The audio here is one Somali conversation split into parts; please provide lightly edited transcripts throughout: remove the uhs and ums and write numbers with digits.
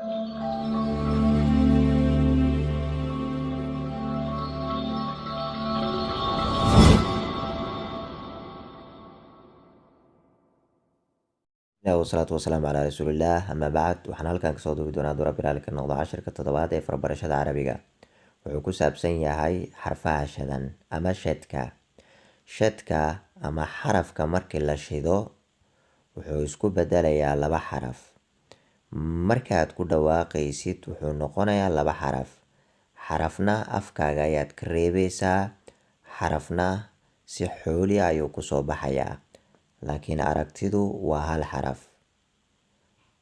wasalaatu wasalaamu calaa rasuulillaah amaa bacd. waxaan halkan kasoo duubi doonaa hadduu rabbi raalli ka noqdo cashirka toddobaad ee farbarashada carabiga. wuxuu ku saabsan yahay xarfaha shadan ama shadka. shadka ama xarafka markii la shido wuxuu isku bedelayaa laba xaraf. markaad ku dhawaaqaysid wuxuu noqonayaa laba xaraf. xarafna afkaaga ayaad ka reebeysaa, xarafna si xooli ayuu kusoo baxayaa, laakiin aragtidu waa hal xaraf.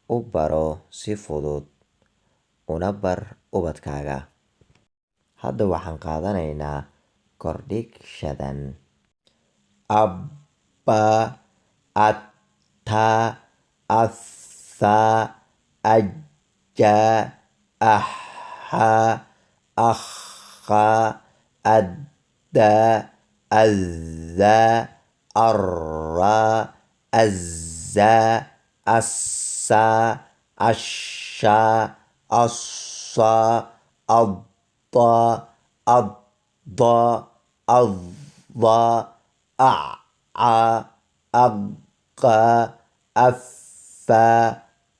u baro si fudud una bar ubadkaaga. hadda waxaan qaadanaynaa kordhig shadan. abba, atta, atha, ajja, aha, akha, adda, adza, arra, azza, assa, asha, assa, adda, adda, adda, aca, agqa, affa,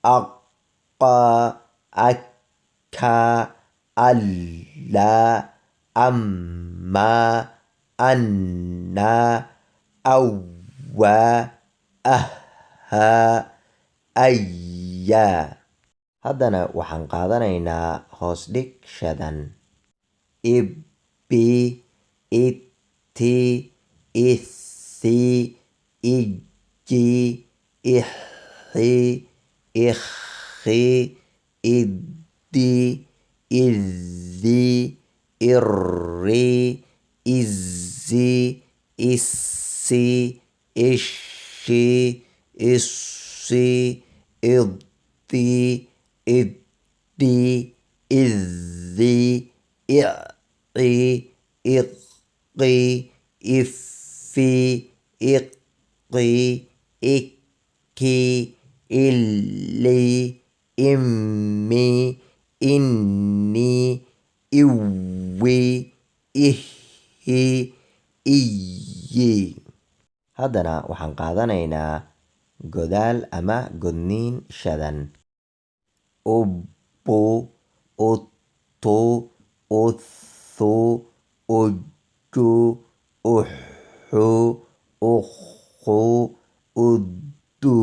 aqqa, akka, alla, amma, anna, awwa, aha, ayya. haddana waxaan qaadanaynaa hoos dhig shadan. ibbi, itti, ithi, ijji, ixi, ikhi, iddi, iddi, irri, izzi, issi, ishi, issi, iddi, iddi, iddi, ici, iqi, iffi, iqi, ikki, illi, immi, inni, iwwi, ihi, iyyi. haddana waxaan qaadanaynaa godaal ama godniin shadan. ubbu, uttu, uthu, ujju, uxu, ukhu, uddu,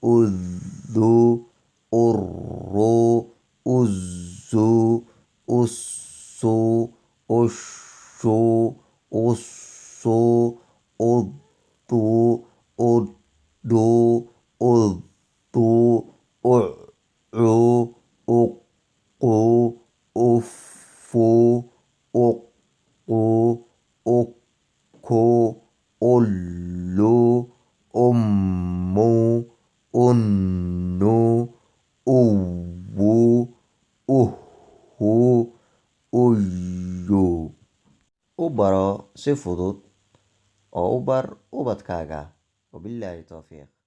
uddu, urru, uzzu, ussu, ushu, ussu, uddu, uddu, uddu, ucu, uqqu, uffu, uqqu, ukku, ullu, ummu, unnu, uwwu, uhhu, uyyu. u baro si fudud oo u bar ubadkaaga. wabillaahi towfiiq.